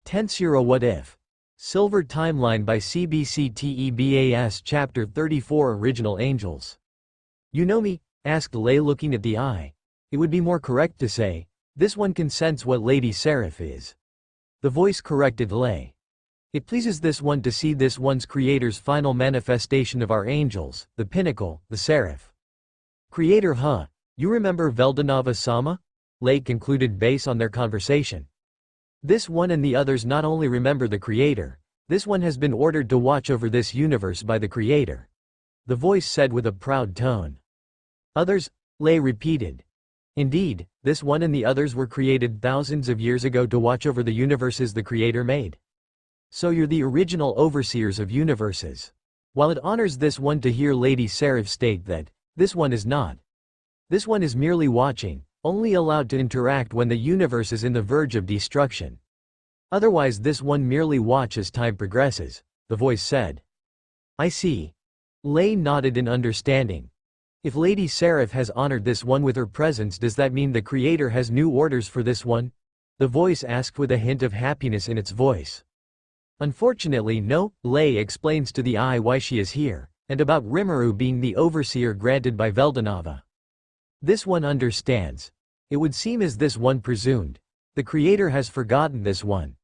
Tensura What If? Silver Timeline by CBCTEBAS Chapter 34 Original Angels. You know me? Asked Lei looking at the eye. It would be more correct to say, this one can sense what Lady Seraph is. The voice corrected Lei. It pleases this one to see this one's creator's final manifestation of our angels, the pinnacle, the Seraph. Creator huh? You remember Veldanava-sama? Lei concluded based on their conversation. This one and the others not only remember the creator, this one has been ordered to watch over this universe by the creator. The voice said with a proud tone. Others? Lei repeated. Indeed, this one and the others were created thousands of years ago to watch over the universes the creator made. So you're the original overseers of universes. While it honors this one to hear Lady Seraph state that, this one is not. This one is merely watching, only allowed to interact when the universe is in the verge of destruction. Otherwise this one merely watch as time progresses, the voice said. I see. Lei nodded in understanding. If Lady Seraph has honored this one with her presence, does that mean the creator has new orders for this one? The voice asked with a hint of happiness in its voice. Unfortunately no, Lei explains to the eye why she is here, and about Rimuru being the overseer granted by Veldanava. This one understands. It would seem as this one presumed. The creator has forgotten this one.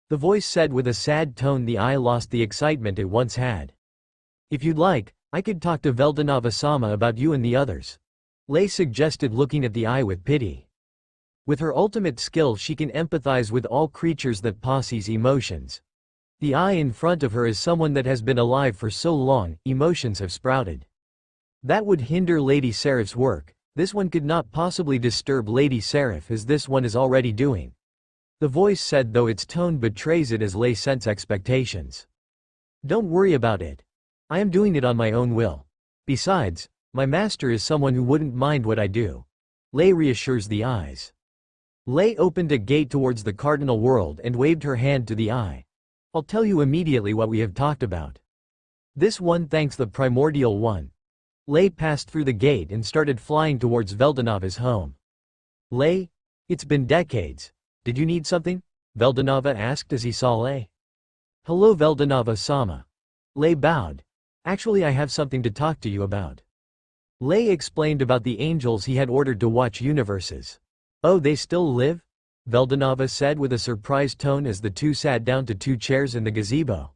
The voice said with a sad tone. The eye lost the excitement it once had. If you'd like, I could talk to Veldanava-sama about you and the others. Lei suggested looking at the eye with pity. With her ultimate skill she can empathize with all creatures that possess emotions. The eye in front of her is someone that has been alive for so long, emotions have sprouted. That would hinder Lady Seraph's work. This one could not possibly disturb Lady Seraph as this one is already doing. The voice said, though its tone betrays it as Lei sense expectations. Don't worry about it. I am doing it on my own will. Besides, my master is someone who wouldn't mind what I do. Lei reassures the eyes. Lei opened a gate towards the cardinal world and waved her hand to the eye. I'll tell you immediately what we have talked about. This one thanks the primordial one. Lei passed through the gate and started flying towards Veldanava's home. Lei? It's been decades. Did you need something? Veldanava asked as he saw Lei. Hello Veldanava-sama. Lei bowed. Actually I have something to talk to you about. Lei explained about the angels he had ordered to watch universes. Oh, they still live? Veldanava said with a surprised tone as the two sat down to two chairs in the gazebo.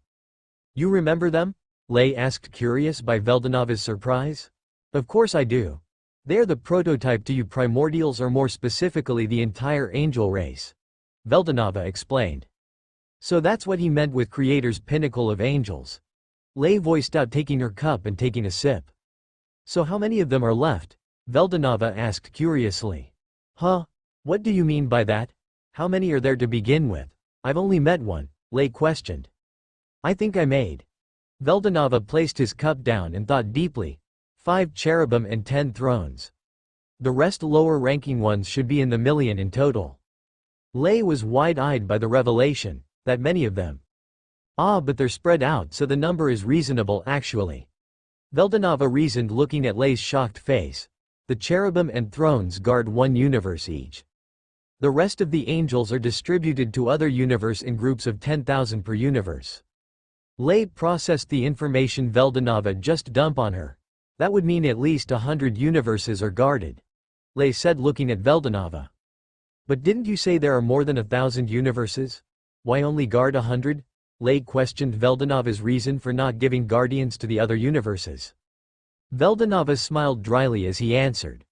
You remember them? Lei asked, curious by Veldanava's surprise. Of course I do. They are the prototype to you primordials, or more specifically the entire angel race. Veldanava explained. So that's what he meant with creator's pinnacle of angels. Lei voiced out, taking her cup and taking a sip. So how many of them are left? Veldanava asked curiously. Huh? What do you mean by that? How many are there to begin with? I've only met one, Lei questioned. I think I made. Veldanava placed his cup down and thought deeply. 5 cherubim and 10 thrones. The rest lower-ranking ones should be in the million in total. Lei was wide-eyed by the revelation, that many of them. Ah, but they're spread out, so the number is reasonable actually. Veldanava reasoned, looking at Lei's shocked face. The cherubim and thrones guard one universe each. The rest of the angels are distributed to other universe in groups of 10,000 per universe. Lei processed the information Veldanava just dumped on her. That would mean at least 100 universes are guarded. Lei said, looking at Veldanava. But didn't you say there are more than 1,000 universes? Why only guard 100? Lei questioned Veldanava's reason for not giving guardians to the other universes. Veldanava smiled dryly as he answered.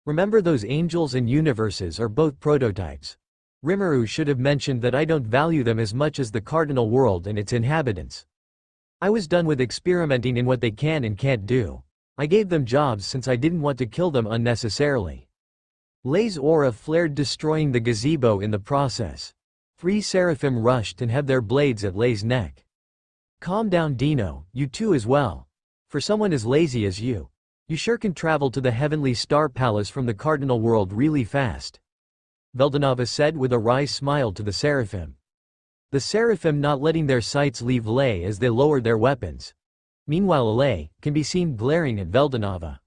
Remember, those angels and universes are both prototypes. Rimuru should have mentioned that I don't value them as much as the cardinal world and its inhabitants. I was done with experimenting in what they can and can't do. I gave them jobs since I didn't want to kill them unnecessarily. Lei's aura flared, destroying the gazebo in the process. 3 seraphim rushed and have their blades at Lei's neck. Calm down Dino, you too as well. For someone as lazy as you sure can travel to the heavenly star palace from the cardinal world really fast. Veldanava said with a wry smile to the seraphim. The seraphim not letting their sights leave Lei as they lowered their weapons. Meanwhile Lei can be seen glaring at Veldanava.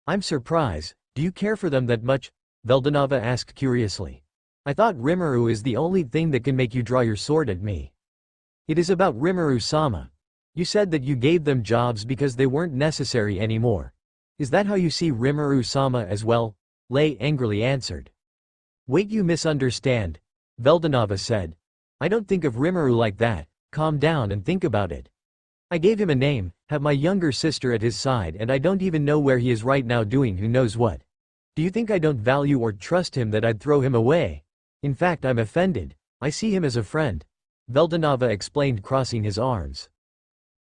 I'm surprised, do you care for them that much? Veldanava asked curiously. I thought Rimuru is the only thing that can make you draw your sword at me. It is about Rimuru-sama. You said that you gave them jobs because they weren't necessary anymore. Is that how you see Rimuru-sama as well? Lei angrily answered. Wait, you misunderstand, Veldanava said. I don't think of Rimuru like that. Calm down and think about it. I gave him a name, have my younger sister at his side, and I don't even know where he is right now doing who knows what. Do you think I don't value or trust him that I'd throw him away? In fact, I'm offended. I see him as a friend, Veldanava explained, crossing his arms.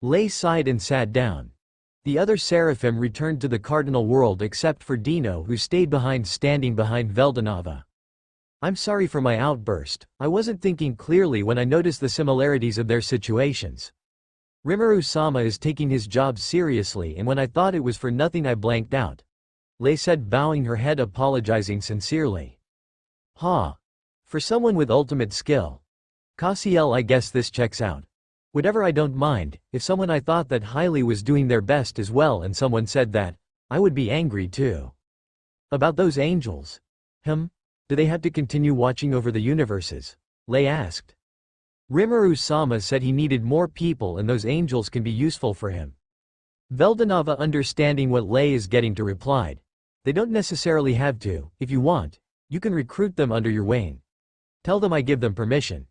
Lei sighed and sat down. The other seraphim returned to the cardinal world except for Dino, who stayed behind, standing behind Veldanava. I'm sorry for my outburst. I wasn't thinking clearly when I noticed the similarities of their situations. Rimuru-sama is taking his job seriously, and when I thought it was for nothing I blanked out. Lei said, bowing her head, apologizing sincerely. For someone with ultimate skill. Cassiel, I guess this checks out. Whatever, I don't mind. If someone I thought that highly was doing their best as well and someone said that, I would be angry too. About those angels. Do they have to continue watching over the universes? Lei asked. Rimuru-sama said he needed more people and those angels can be useful for him. Veldanava, understanding what Lei is getting to, replied. They don't necessarily have to. If you want, you can recruit them under your wing. Tell them I give them permission.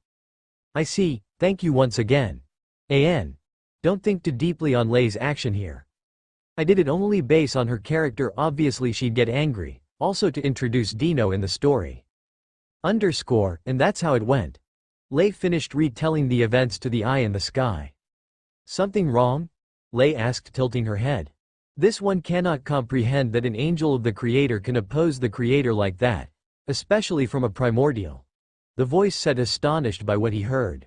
I see, thank you once again. Don't think too deeply on Lei's action here. I did it only based on her character. Obviously she'd get angry, also to introduce Dino in the story. And that's how it went. Lei finished retelling the events to the eye in the sky. Something wrong? Lei asked, tilting her head. This one cannot comprehend that an angel of the Creator can oppose the Creator like that, especially from a primordial. The voice said, astonished by what he heard.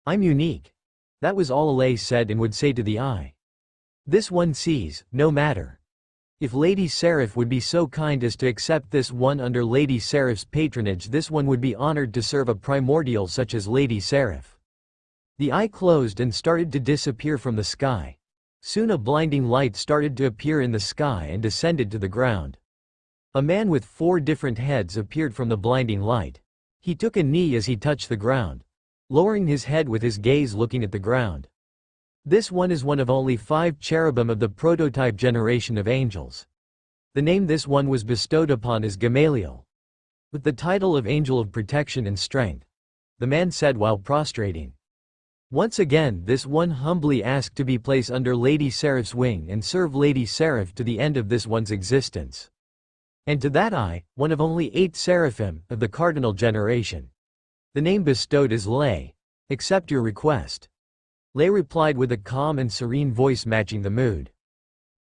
I'm unique. That was all Lei said and would say to the eye. This one sees, no matter. If Lady Seraph would be so kind as to accept this one under Lady Seraph's patronage, this one would be honored to serve a primordial such as Lady Seraph. The eye closed and started to disappear from the sky. Soon a blinding light started to appear in the sky and descended to the ground. A man with 4 different heads appeared from the blinding light. He took a knee as he touched the ground, lowering his head with his gaze looking at the ground. This one is one of only 5 cherubim of the prototype generation of angels. The name this one was bestowed upon is Gamaliel, with the title of Angel of Protection and Strength, the man said while prostrating. Once again this one humbly asked to be placed under Lady Seraph's wing and serve Lady Seraph to the end of this one's existence. And to that eye, one of only 8 seraphim of the cardinal generation. The name bestowed is Lei. Accept your request. Lei replied with a calm and serene voice matching the mood.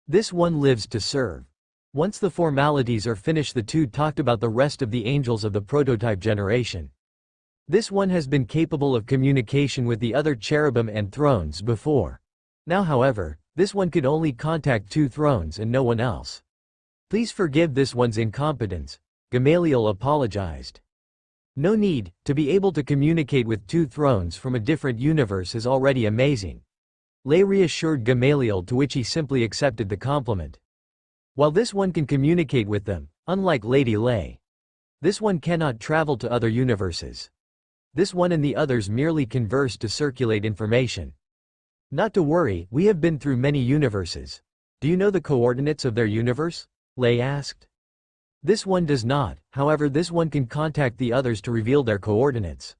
This one lives to serve. Once the formalities are finished, the two talked about the rest of the angels of the prototype generation. This one has been capable of communication with the other cherubim and thrones before. Now however, this one could only contact 2 thrones and no one else. Please forgive this one's incompetence, Gamaliel apologized. No need. To be able to communicate with 2 thrones from a different universe is already amazing. Lei reassured Gamaliel, to which he simply accepted the compliment. While this one can communicate with them, unlike Lady Lei, this one cannot travel to other universes. This one and the others merely converse to circulate information. Not to worry, we have been through many universes. Do you know the coordinates of their universe? Lei asked. This one does not, however this one can contact the others to reveal their coordinates.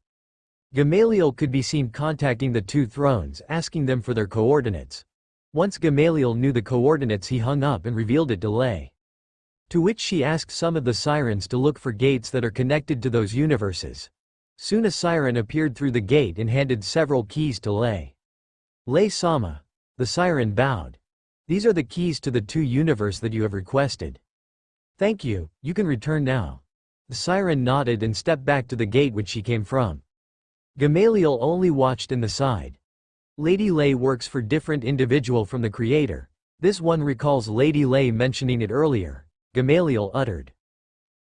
Gamaliel could be seen contacting the 2 thrones, asking them for their coordinates. Once Gamaliel knew the coordinates, he hung up and revealed it to Lei. To which she asked some of the sirens to look for gates that are connected to those universes. Soon a siren appeared through the gate and handed several keys to Lei. Lei-sama. The siren bowed. These are the keys to the 2 universes that you have requested. Thank you, you can return now. The siren nodded and stepped back to the gate which she came from. Gamaliel only watched in the side. Lady Lei works for different individual from the Creator. This one recalls Lady Lei mentioning it earlier, Gamaliel uttered.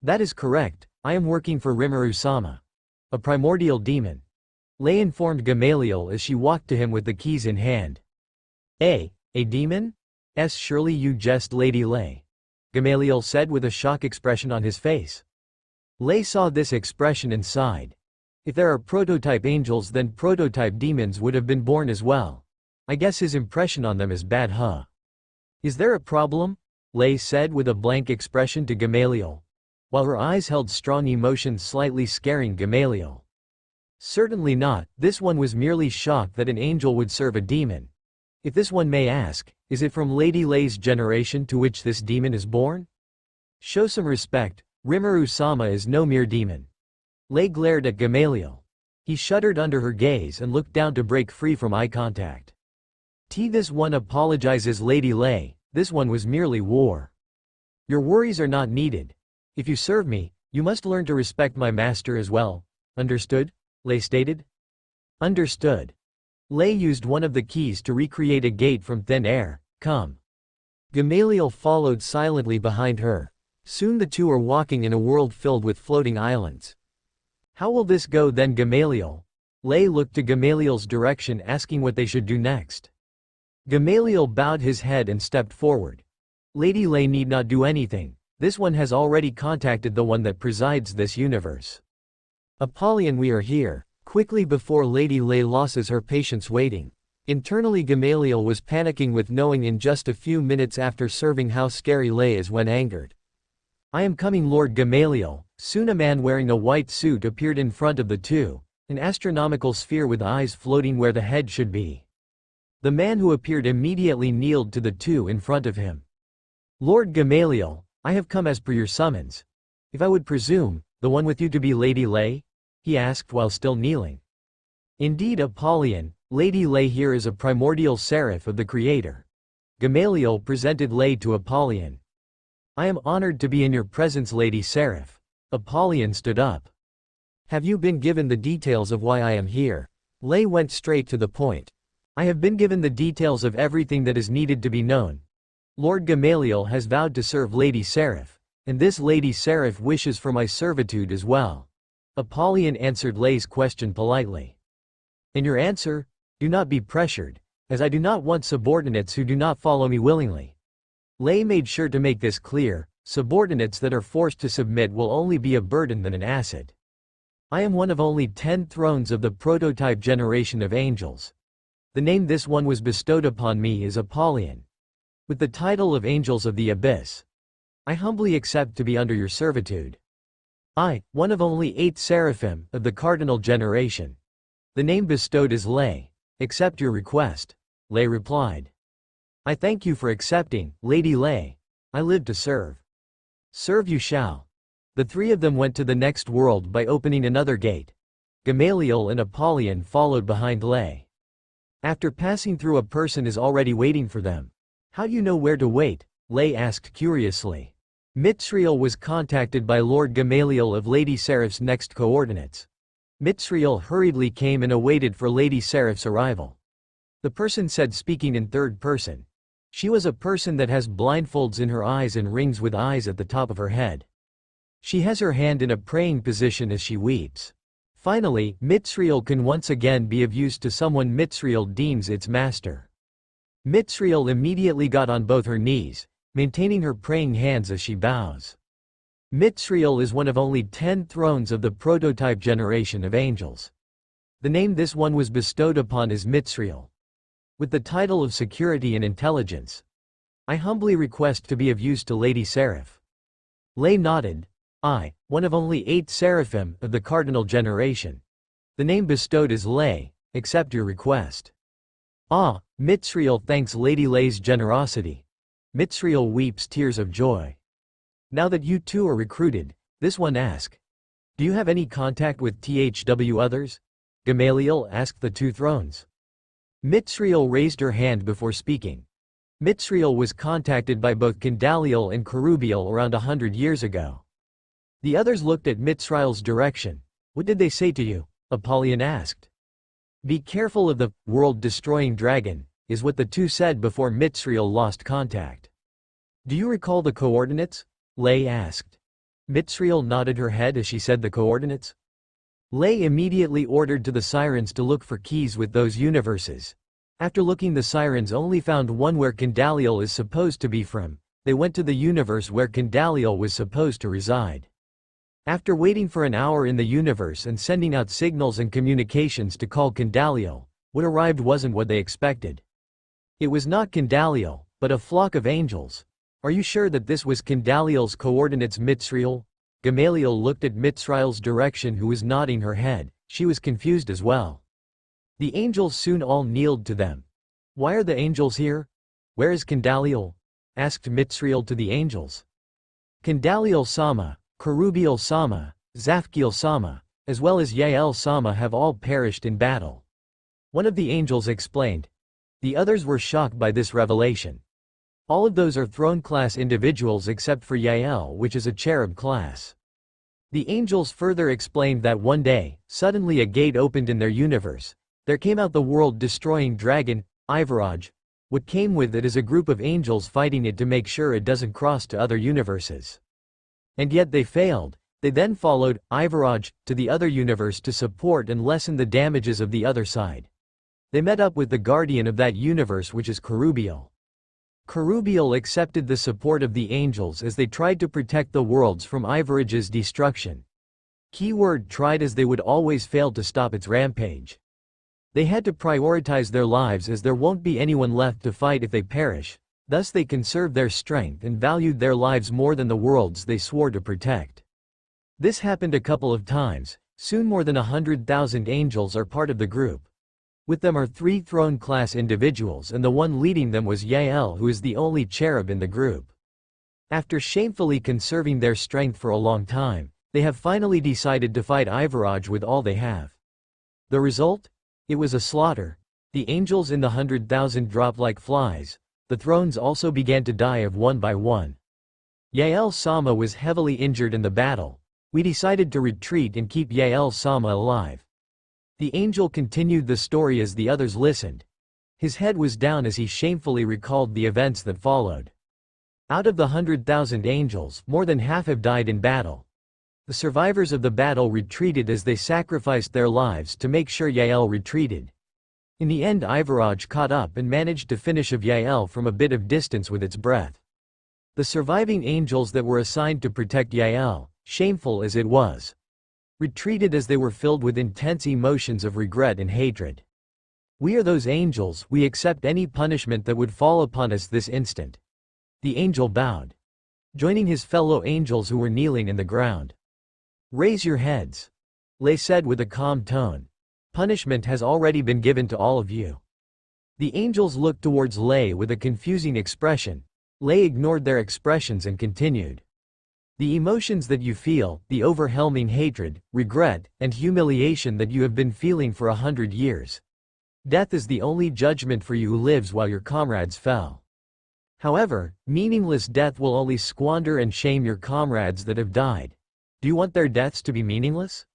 That is correct, I am working for Rimuru-sama, a primordial demon. Lei informed Gamaliel as she walked to him with the keys in hand. A demon? Surely you jest, Lady Lei, Gamaliel said with a shock expression on his face. Lei saw this expression and sighed. If there are prototype angels, then prototype demons would have been born as well. I guess his impression on them is bad, huh? Is there a problem? Lei said with a blank expression to Gamaliel, while her eyes held strong emotion, slightly scaring Gamaliel. Certainly not, this one was merely shocked that an angel would serve a demon. If this one may ask, is it from Lady Lei's generation to which this demon is born? Show some respect, Rimuru-sama is no mere demon. Lei glared at Gamaliel. He shuddered under her gaze and looked down to break free from eye contact. This one apologizes, Lady Lei, this one was merely war. Your worries are not needed. If you serve me, you must learn to respect my master as well. Understood? Lei stated. Understood. Lei used one of the keys to recreate a gate from thin air. Come. Gamaliel followed silently behind her. Soon the two are walking in a world filled with floating islands. How will this go then, Gamaliel? Lei looked to Gamaliel's direction, asking what they should do next. Gamaliel bowed his head and stepped forward. Lady Lei need not do anything. This one has already contacted the one that presides this universe. Apollyon, we are here. Quickly, before Lady Lei loses her patience waiting. Internally, Gamaliel was panicking with knowing in just a few minutes after serving how scary Lei is when angered. I am coming, Lord Gamaliel. Soon a man wearing a white suit appeared in front of the two, an astronomical sphere with eyes floating where the head should be. The man who appeared immediately kneeled to the two in front of him. Lord Gamaliel, I have come as per your summons. If I would presume, the one with you to be Lady Lei? He asked while still kneeling. Indeed, Apollyon, Lady Lei here is a primordial seraph of the Creator. Gamaliel presented Lei to Apollyon. I am honored to be in your presence, Lady Seraph. Apollyon stood up. Have you been given the details of why I am here? Lei went straight to the point. I have been given the details of everything that is needed to be known. Lord Gamaliel has vowed to serve Lady Seraph, and this Lady Seraph wishes for my servitude as well. Apollyon answered Lei's question politely. In your answer, do not be pressured, as I do not want subordinates who do not follow me willingly. Lei made sure to make this clear, subordinates that are forced to submit will only be a burden than an asset. I am one of only 10 thrones of the prototype generation of angels. The name this one was bestowed upon me is Apollyon. With the title of Angels of the Abyss. I humbly accept to be under your servitude. I, one of only 8 seraphim of the cardinal generation. The name bestowed is Lei. Accept your request. Lei replied. I thank you for accepting, Lady Lei. I live to serve. Serve you shall. The three of them went to the next world by opening another gate. Gamaliel and Apollyon followed behind Lei. After passing through, a person is already waiting for them. How do you know where to wait? Lei asked curiously. Mitzriel was contacted by Lord Gamaliel of Lady Seraph's next coordinates. Mitzriel hurriedly came and awaited for Lady Seraph's arrival. The person said, speaking in third person. She was a person that has blindfolds in her eyes and rings with eyes at the top of her head. She has her hand in a praying position as she weeps. Finally, Mitzriel can once again be of use to someone Mitzriel deems its master. Mitzriel immediately got on both her knees, maintaining her praying hands as she bows. Mitzriel is one of only 10 thrones of the prototype generation of angels. The name this one was bestowed upon is Mitzriel. With the title of security and intelligence. I humbly request to be of use to Lady Seraph. Lei nodded. I, one of only 8 seraphim of the cardinal generation. The name bestowed is Lei. Accept your request. Ah, Mitzriel thanks Lady Lei's generosity. Mitzriel weeps tears of joy. Now that you two are recruited, this one ask. Do you have any contact with THW others? Gamaliel asked the 2 thrones. Mitzriel raised her hand before speaking. Mitzriel was contacted by both Candaliel and Cherubiel around 100 years ago. The others looked at Mitzriel's direction. What did they say to you? Apollyon asked. Be careful of the world-destroying dragon, is what the 2 said before Mitzriel lost contact. Do you recall the coordinates? Lei asked. Mitzriel nodded her head as she said the coordinates. Lei immediately ordered to the sirens to look for keys with those universes. After looking, the sirens only found one where Candaliel is supposed to be from. They went to the universe where Candaliel was supposed to reside. After waiting for an hour in the universe and sending out signals and communications to call Kandaliel, what arrived wasn't what they expected. It was not Kandaliel, but a flock of angels. Are you sure that this was Kandaliel's coordinates? Mitzriel? Gamaliel looked at Mitzriel's direction, who was nodding her head. She was confused as well. The angels soon all kneeled to them. Why are the angels here? Where is Kandaliel? Asked Mitzriel to the angels. Kandaliel Sama, Kerubiel Sama, Zafkiel Sama, as well as Yael Sama have all perished in battle. One of the angels explained. The others were shocked by this revelation. All of those are throne-class individuals except for Yael, which is a cherub class. The angels further explained that one day, suddenly a gate opened in their universe. There came out the world-destroying dragon, Ivaraj. What came with it is a group of angels fighting it to make sure it doesn't cross to other universes. And yet they failed. They then followed Ivaraj to the other universe to support and lessen the damages of the other side. They met up with the guardian of that universe, which is Kerubiel. Kerubiel accepted the support of the angels as they tried to protect the worlds from Ivaraj's destruction. Keyword tried, as they would always fail to stop its rampage. They had to prioritize their lives, as there won't be anyone left to fight if they perish. Thus they conserved their strength and valued their lives more than the worlds they swore to protect. This happened a couple of times. Soon more than 100,000 angels are part of the group. With them are 3 throne-class individuals, and the one leading them was Yael, who is the only cherub in the group. After shamefully conserving their strength for a long time, they have finally decided to fight Ivaraj with all they have. The result? It was a slaughter. The angels in the 100,000 dropped like flies. The thrones also began to die of one by one. Yael Sama was heavily injured in the battle. We decided to retreat and keep Yael Sama alive. The angel continued the story as the others listened. His head was down as he shamefully recalled the events that followed. Out of the 100,000 angels, more than half have died in battle. The survivors of the battle retreated as they sacrificed their lives to make sure Yael retreated. In the end, Ivaraj caught up and managed to finish of Yael from a bit of distance with its breath. The surviving angels that were assigned to protect Yael, shameful as it was, retreated as they were filled with intense emotions of regret and hatred. We are those angels. We accept any punishment that would fall upon us this instant. The angel bowed, joining his fellow angels who were kneeling in the ground. Raise your heads, Lay said with a calm tone. Punishment has already been given to all of you. The angels looked towards Lay with a confusing expression. Lay ignored their expressions and continued. The emotions that you feel, the overwhelming hatred, regret, and humiliation that you have been feeling for 100 years. Death is the only judgment for you who lives while your comrades fell. However, meaningless death will only squander and shame your comrades that have died. Do you want their deaths to be meaningless?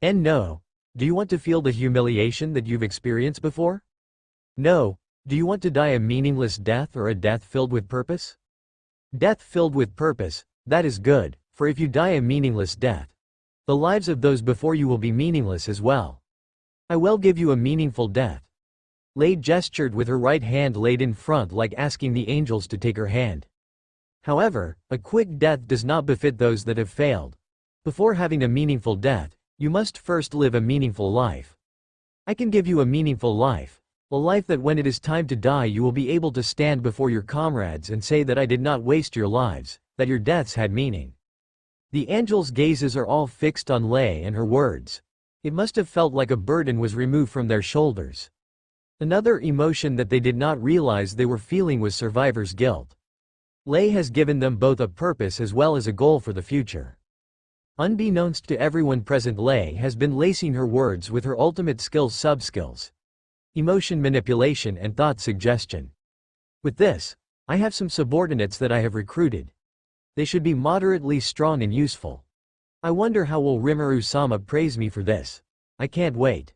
And no. Do you want to feel the humiliation that you've experienced before? No. Do you want to die a meaningless death or a death filled with purpose? Death filled with purpose. That is good, for if you die a meaningless death, the lives of those before you will be meaningless as well. I will give you a meaningful death. Lay gestured with her right hand laid in front, like asking the angels to take her hand. However, a quick death does not befit those that have failed. Before having a meaningful death, you must first live a meaningful life. I can give you a meaningful life, a life that when it is time to die you will be able to stand before your comrades and say that I did not waste your lives, that your deaths had meaning. The angels' gazes are all fixed on Lay and her words. It must have felt like a burden was removed from their shoulders. Another emotion that they did not realize they were feeling was survivor's guilt. Lay has given them both a purpose as well as a goal for the future. Unbeknownst to everyone present, Lay has been lacing her words with her ultimate skills, sub-skills: emotion manipulation and thought suggestion. With this, I have some subordinates that I have recruited. They should be moderately strong and useful. I wonder how will Rimuru-sama praise me for this. I can't wait.